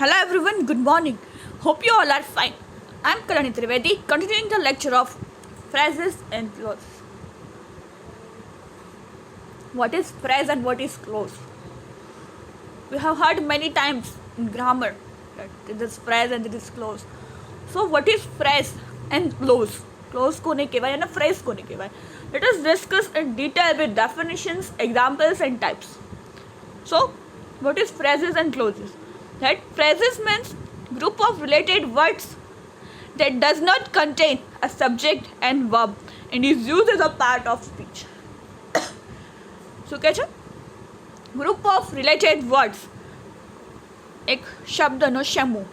Hello everyone, good morning. Hope you all are fine. I am Kalani Trivedi, continuing the lecture of phrases and clause. What is phrase and what is clause? We have heard many times in grammar that it is phrase and it is clause. So what is phrase and clause? Clause કોને કહેવાય અને phrase કોને કહેવાય? Let us discuss in detail with definitions, examples and types. So what is phrases and clauses? That phrases means group of related words that does not contain a subject and verb and is used as a part of speech. શું કહે છે? Group of related words, એક શબ્દનો સમૂહ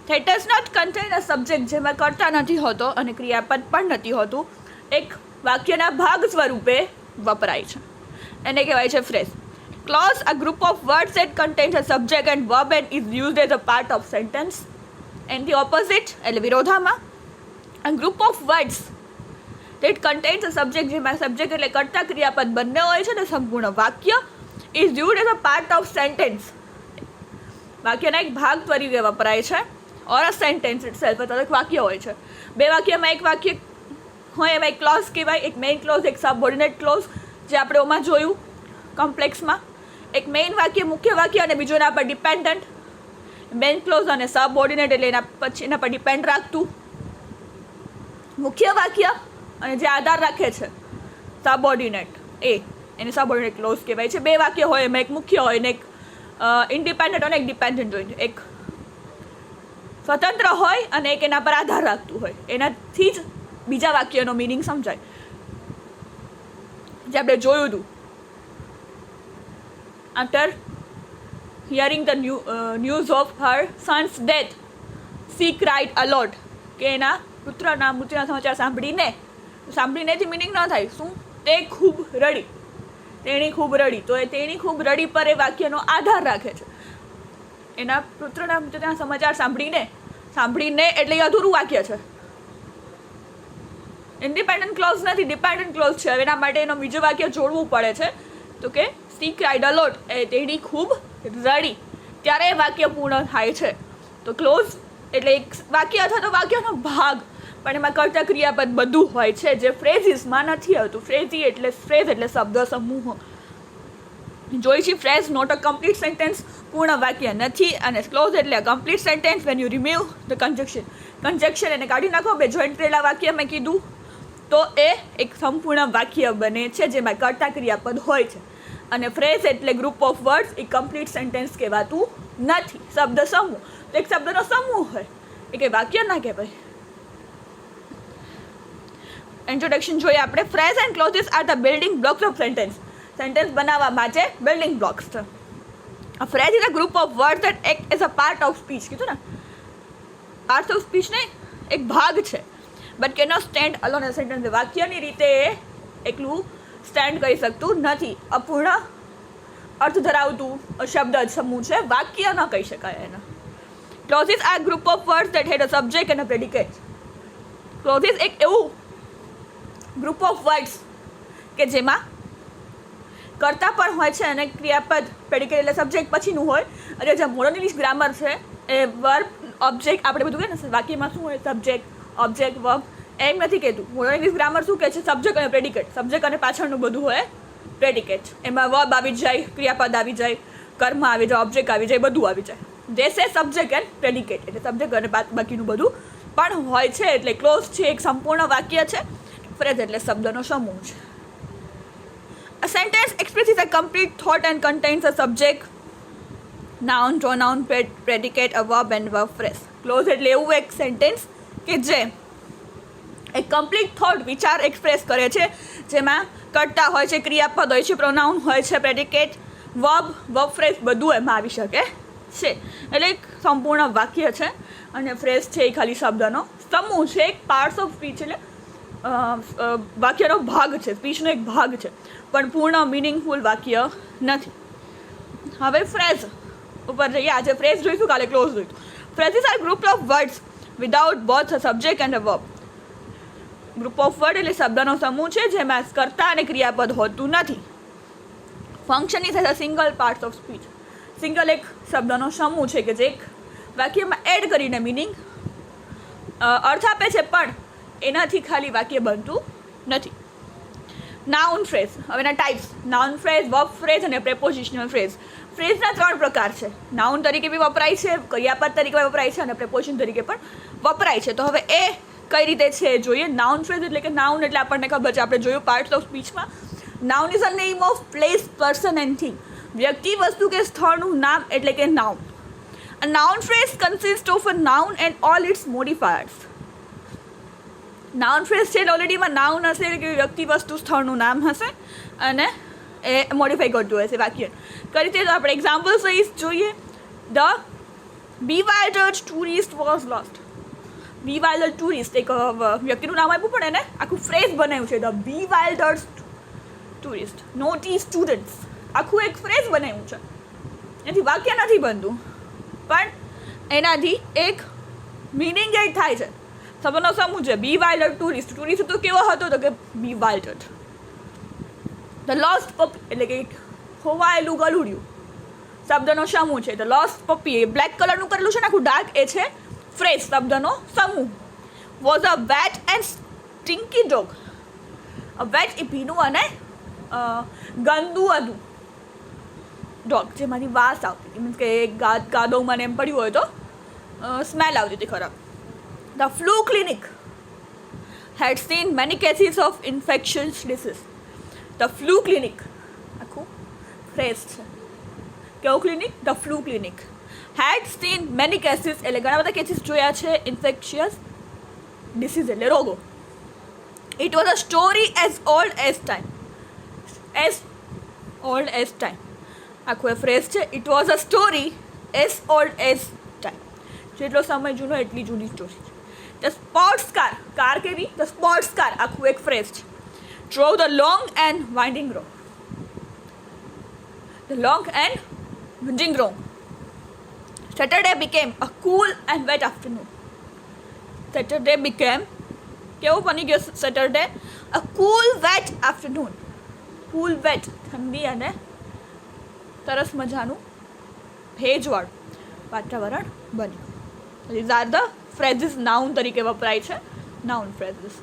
that does not contain a subject, જેમાં કર્તા નથી હોતો અને ક્રિયાપદ પણ નથી હોતું, એક વાક્યના ભાગ સ્વરૂપે વપરાય છે, એને કહેવાય છે phrase. Clause, a group of words that contains a subject and verb and is used as a part of sentence. And the opposite, એટલે વિરોધામાં, a group of words that contains a subject, જેમાં subject એટલે કર્તા ક્રિયાપદ બંને હોય છે ને સંપૂર્ણ વાક્ય, is used as a part of sentence. વાક્યના એક ભાગ તરીકે વપરાય છે, or a sentence itself, અથવા એક વાક્ય હોય છે. બે વાક્યમાં એક વાક્ય હોય એમાં એક ક્લોઝ કહેવાય, એક મેઇન ક્લોઝ, એક સબઓર્ડિનેટ ક્લોઝ, જે આપણે ઓમાં જોયું કોમ્પ્લેક્સમાં. એક મેઇન વાક્ય, મુખ્ય વાક્ય, અને બીજું એના પર ડિપેન્ડન્ટ. મેઇન ક્લોઝ અને સબઓર્ડિનેટ એટલે એના પર ડિપેન્ડ રાખતું. મુખ્ય વાક્ય અને જે આધાર રાખે છે સબઓર્ડિનેટ, એને સબઓર્ડિનેટ ક્લોઝ કહેવાય છે. બે વાક્ય હોય એમાં એક મુખ્ય હોય ને એક ઇન્ડિપેન્ડન્ટ અને એક ડિપેન્ડન્ટ હોય, એક સ્વતંત્ર હોય અને એક એના પર આધાર રાખતું હોય. એનાથી જ બીજા વાક્યનો મિનિંગ સમજાય, જે આપણે જોયું હતું. After hearing the news of her son's death, she cried a lot. કે એના પુત્રના મૃત્યુના સમાચાર સાંભળીનેથી મિનિંગ ન થાય શું? તે ખૂબ રડી, તેણી ખૂબ રડી. તો એ તેણી ખૂબ રડી પર એ વાક્યનો આધાર રાખે છે. એના પુત્રના મૃત્યુના સમાચાર સાંભળીને એટલે એ અધૂરું વાક્ય છે. ઇન્ડિપેન્ડન્ટ ક્લોઝ નથી, ડિપેન્ડન્ટ ક્લોઝ છે. એના માટે એનો બીજું વાક્ય જોડવું પડે છે. તો કે she cried a lot, એ તેણી ખૂબ રડી, ત્યારે એ વાક્ય પૂર્ણ થાય છે. તો ક્લોઝ એટલે એક વાક્ય અથવા તો વાક્યનો ભાગ, પણ એમાં કર્તા ક્રિયાપદ બધું હોય છે, જે ફ્રેઝિસમાં નથી આવતું. ફ્રેઝ એટલે શબ્દ સમૂહ. જોઈ છે phrase not a complete sentence, પૂર્ણ વાક્ય નથી, અને ક્લોઝ એટલે complete sentence when you remove the conjunction એને કાઢી નાખો. બે જોઈન્ટ કરેલા વાક્ય મેં કીધું તો એ એક સંપૂર્ણ વાક્ય બને છે, જેમાં કર્તા ક્રિયાપદ હોય છે. અને ફ્રેઝ એટલે group of words, A complete sentence કહેવાતું નથી. શબ્દ સમૂહ, તો એક શબ્દનો સમૂહ હોય, એ કંઈ વાક્ય ના કહેવાય. ઇન્ટ્રોડક્શન જોઈએ આપણે. Phrase and clauses are the building blocks of sentence. Sentence બનાવવા માટે બિલ્ડિંગ બ્લોક્સ છે. A phrase is a group of words that act as a part of speech. કીધું ને, પાર્ટ ઓફ સ્પીચ નહીં, એક ભાગ છે. But cannot stand alone a sentence. વાક્યની રીતે એકલું સ્ટેન્ડ કરી શકતું નથી. અપૂર્ણ અર્થ ધરાવતું શબ્દ સમૂહ છે, વાક્ય ન કહી શકાય એને. Clauses are group of words that had a subject and a predicate. Clauses એક એવું ગ્રુપ ઓફ વર્ડ્સ કે જેમાં કર્તા પણ હોય છે અને ક્રિયાપદ પ્રેડિકેટ એટલે સબ્જેક્ટ પછીનું હોય. અને જે મોડર્ન ઇંગ્લિશ ગ્રામર છે એ વર્બ ઓબ્જેક્ટ આપણે બધું કહે ને વાક્યમાં શું હોય, સબ્જેક્ટ ઓબ્જેક્ટ વર્બ, એમ નથી કહેતું. મોડર્ન ઇંગ્લિશ ગ્રામર શું કહે છે? સબ્જેક્ટ અને પ્રેડિકેટ. સબ્જેક્ટ અને પાછળનું બધું હોય પ્રેડિકેટ. એમાં વર્બ આવી જાય, ક્રિયાપદ આવી જાય, કર્મ આવી જાય, ઓબ્જેક્ટ આવી જાય, બધું આવી જાય. This A subject and predicate, એટલે સબ્જેક્ટ અને બાકીનું બધું પણ હોય છે. એટલે ક્લોઝ છે એક સંપૂર્ણ વાક્ય છે. ફ્રેઝ એટલે શબ્દનો સમૂહ છે. A sentence expresses a complete thought and contains a subject, noun, pronoun, predicate, a verb and verb phrase. Clause એટલે એવું એક સેન્ટેન્સ કે જે એક કમ્પ્લીટ થોટ, વિચાર એક્સપ્રેસ કરે છે, જેમાં કર્તા હોય છે, ક્રિયાપદ હોય છે, પ્રોનાઉન હોય છે, પ્રેડિકેટ, વર્બ ફ્રેઝ બધું એમાં આવી શકે છે. એટલે એક સંપૂર્ણ વાક્ય છે. અને ફ્રેઝ છે એ ખાલી શબ્દનો સમૂહ છે, એક પાર્ટ્સ ઓફ સ્પીચ એટલે વાક્યનો ભાગ છે, સ્પીચનો એક ભાગ છે, પણ પૂર્ણ મિનિંગફુલ વાક્ય નથી. હવે ફ્રેઝ ઉપર જઈએ. આજે ફ્રેઝ જોઈશું, કાલે ક્લોઝ જોઈશું. Phrases are group of words without both a subject and a verb. Group of word એટલે શબ્દનો સમૂહ છે જેમાં કર્તા અને ક્રિયાપદ હોતું નથી. Function is as a single part of speech. Single એક શબ્દનો સમૂહ છે કે જે એક વાક્યમાં એડ કરીને મિનિંગ અર્થ આપે છે, પણ એનાથી ખાલી વાક્ય બનતું નથી. Noun phrase. હવે એના types: noun phrase, verb phrase અને પ્રેપોઝિશનલ ફ્રેઝ. ફ્રેઝના 3 પ્રકાર છે. નાઉન તરીકે બી વપરાય છે, ક્રિયાપદ તરીકે વપરાય છે અને પ્રેપોઝિશન તરીકે પણ વપરાય છે. તો હવે એ કઈ રીતે છે જોઈએ. નાઉન ફ્રેઝ એટલે કે નાઉન એટલે આપણને ખબર છે, આપણે જોયું પાર્ટ્સ ઓફ સ્પીચમાં. Noun is a name of place, person and thing. વ્યક્તિ, વસ્તુ કે સ્થળનું નામ એટલે કે noun. A noun phrase consists of a noun and all its modifiers. Noun phrase છે ઓલરેડીમાં નાઉન હશે એટલે કે વ્યક્તિ, વસ્તુ, સ્થળનું નામ હશે અને એ મોડિફાઈ કરતું હશે વાક્ય. કઈ રીતે? તો આપણે એક્ઝામ્પલ સહિત જોઈએ. The bewildered tourist was lost. bewildered tourist એક વ્યક્તિનું નામ આપ્યું, પણ એને આખું ફ્રેઝ બનાવ્યું છે. The bewildered tourist, naughty students, આખું એક ફ્રેઝ બનાવ્યું છે. એનાથી વાક્ય નથી બનતું, પણ એનાથી એક મિનિંગ એડ થાય છે. શબ્દનો સમૂહ છે bewildered tourist. ટુરિસ્ટ તો કેવો હતો? તો કે bewildered. ધ લોસ્ટ પપી એટલે કે ખોવાયેલું ગલુડિયું. શબ્દનો સમૂહ છે. The lost puppy A black કલરનું કરેલું છે ને આખું ડાર્ક, એ છે ફ્રેઝ, શબ્દનો સમૂહ. Was a wet and stinky dog. Wet એ ભીનું અને ગંદુ હતું. ડોગ જેમાંથી વાસ આવતી, મીન્સ કે ગાદોમાં એમ પડ્યું હોય તો સ્મેલ આવતી હતી ખરાબ. The flu clinic had seen many cases of infectious disease. The flu clinic આખું ફ્રેઝ છે. કેવું clinic? The flu clinic had seen many cases એટલે ઘણા બધા કેસીસ જોયા છે ઇન્ફેક્શિયસ ડિસીઝ એટલે રોગો. It was a story as old as time. As old as time આખું એ ફ્રેઝ છે. It was a story as old as time. જેટલો સમય જૂનો એટલી જૂની સ્ટોરી છે. ધ સ્પોર્ટ્સ કાર, કાર કેવી? ધ સ્પોર્ટ્સ કાર આખું એક ફ્રેઝ છે. Drove the long and winding road. The long and winding road. Saturday became a cool and wet afternoon. Saturday became કેવું બની ગયો Saturday? A cool wet afternoon. Cool wet ઠંડી અને સરસ મજાનું ભેજવાળું વાતાવરણ બન્યું. These are the phrases. Noun તરીકે વપરાય છે નાઉન ફ્રેઝિસ.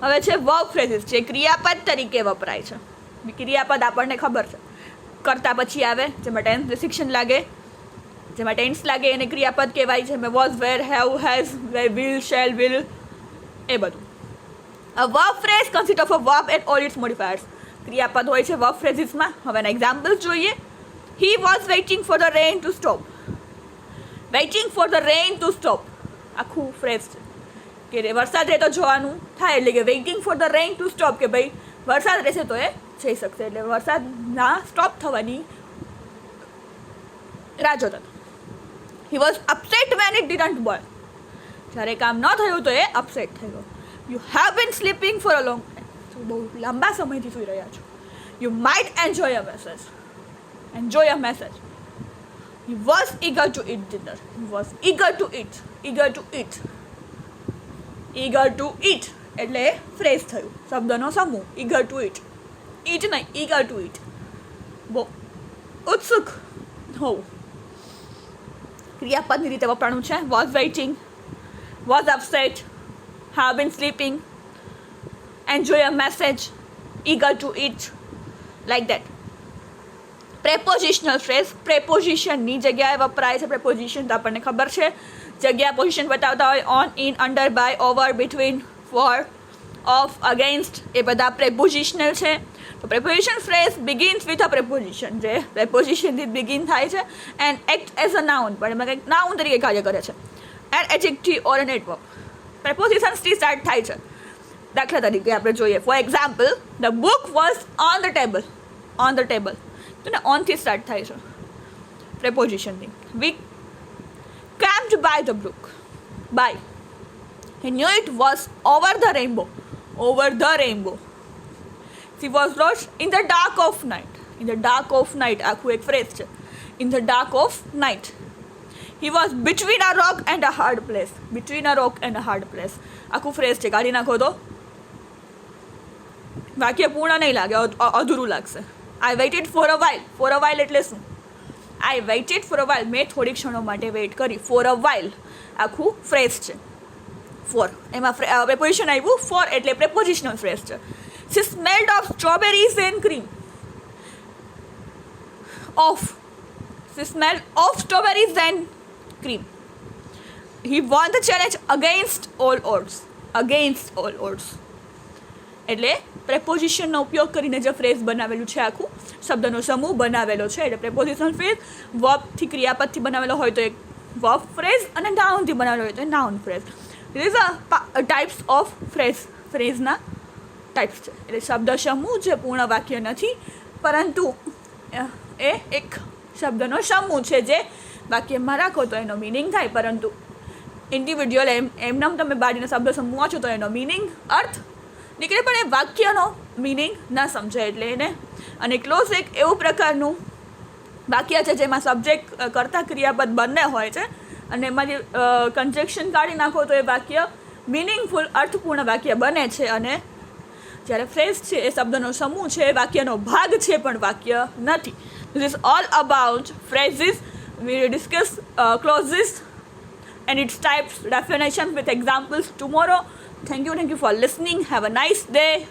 હવે છે વર્બ ફ્રેઝિસ, જે ક્રિયાપદ તરીકે વપરાય છે. ક્રિયાપદ આપણને ખબર છે, કરતા પછી આવે, જેમાં ટેન્સ ડિસિક્શન લાગે, જેમાં ટેન્સ લાગે એને ક્રિયાપદ કહેવાય છે. Was, were, have, has, will, shall, will, એ બધું. A verb phrase consist of a verb and all its modifiers. ક્રિયાપદ હોય છે વર્બ ફ્રેઝિસમાં. હવે એના એક્ઝામ્પલ જોઈએ. He was waiting for the rain to stop. Waiting for the rain to stop આખું phrase છે કે વરસાદ રહે તો જોવાનું થાય, એટલે કે waiting for the rain to stop, કે ભાઈ વરસાદ રહેશે તો એ જઈ શકશે, એટલે વરસાદના સ્ટોપ થવાની રાહ જોતા હતા. He was upset when it didn't work. જ્યારે કામ ન થયું તો એ અપસેટ થયો. You have been sleeping for a long time. બહુ લાંબા સમયથી સૂઈ રહ્યા છો. You might enjoy a message. Enjoy a message. He was eager to eat dinner. He was eager to eat. Eager to eat. Eager to eat એટલે phrase થયું, શબ્દનો સમૂહ. eager to eat. eat નહીં, eager to eat. બહુ ઉત્સુક હોવું. ક્રિયાપદની રીતે વપરાણું છે. was waiting, was upset, have been sleeping, enjoy a message, eager to eat, like that. Prepositional phrase પ્રેપોઝિશનની જગ્યાએ વપરાય છે. પ્રેપોઝિશન તો આપણને ખબર છે, જગ્યા પોઝિશન બતાવતા હોય. On, in, under, by, over, between, for, of, against, એ બધા પ્રેપોઝિશનલ છે. તો preposition phrase begins with a preposition, જે પ્રેપોઝિશનથી બિગિન થાય છે. And act as a noun, પણ એમાં કંઈક નાઉન તરીકે કાર્ય કરે છે. And adjective or an adverb. પ્રેપોઝિશન્સથી સ્ટાર્ટ થાય છે. દાખલા તરીકે આપણે જોઈએ. For example, the book was on the table. On the table તો ને ઓનથી સ્ટાર્ટ થાય છે પ્રેપોઝિશનથી. વી camped by the brook. By. He knew it was over the rainbow. Over the rainbow. She was lost in the dark of night. In the dark of night આખું એક phrase છે. In the dark of night. He was between a rock and a hard place. Between a rock and a hard place આખું phrase છે. કાઢી નાખો તો વાક્ય પૂર્ણ નહીં લાગે, અધૂરું લાગશે. I waited for a while. For a while એટલે શું? I waited for a while, મેં થોડી ક્ષણો માટે વેઇટ કરી. ફોર અ વાઇલ આખું ફ્રેઝ છે. ફોર એમાં પ્રેપોઝિશન આવ્યું, ફોર એટલે પ્રેપોઝિશનલ ફ્રેઝ છે. She smelled of strawberries and cream. Of, she smelled of strawberries and cream. He won the challenge against all odds. Against all odds એટલે પ્રેપોઝિશનનો ઉપયોગ કરીને જે ફ્રેઝ બનાવેલું છે, આખું શબ્દનો સમૂહ બનાવેલો છે. એટલે પ્રેપોઝિશનલ ફ્રેઝ વર્બથી, ક્રિયાપદથી બનાવેલો હોય તો એક વર્બ ફ્રેઝ, અને નાઉનથી બનાવેલો હોય તો noun phrase. This is a types of phrase. ફ્રેઝના ટાઈપ્સ છે. એટલે શબ્દ સમૂહ જે પૂર્ણ વાક્ય નથી, પરંતુ એ એક શબ્દનો સમૂહ છે જે વાક્યમાં રાખો તો એનો મિનિંગ થાય, પરંતુ ઇન્ડિવિડ્યુઅલ એમનામ તમે બાળીને શબ્દ સમૂહ વાંચો તો એનો મિનિંગ, અર્થ નીકળે, પણ એ વાક્યનો મિનિંગ ના સમજાય. એટલે એને, અને ક્લોઝ એક એવું પ્રકારનું વાક્ય છે જેમાં સબ્જેક્ટ કરતા ક્રિયાપદ બંને હોય છે, અને એમાં જે કન્જેક્શન કાઢી નાખો તો એ વાક્ય મિનિંગફુલ, અર્થપૂર્ણ વાક્ય બને છે. અને જ્યારે ફ્રેઝ છે એ શબ્દનો સમૂહ છે, એ વાક્યનો ભાગ છે પણ વાક્ય નથી. This is all about phrases. We will discuss clauses and its types, definitions with examples tomorrow. Thank you for listening. Have a nice day.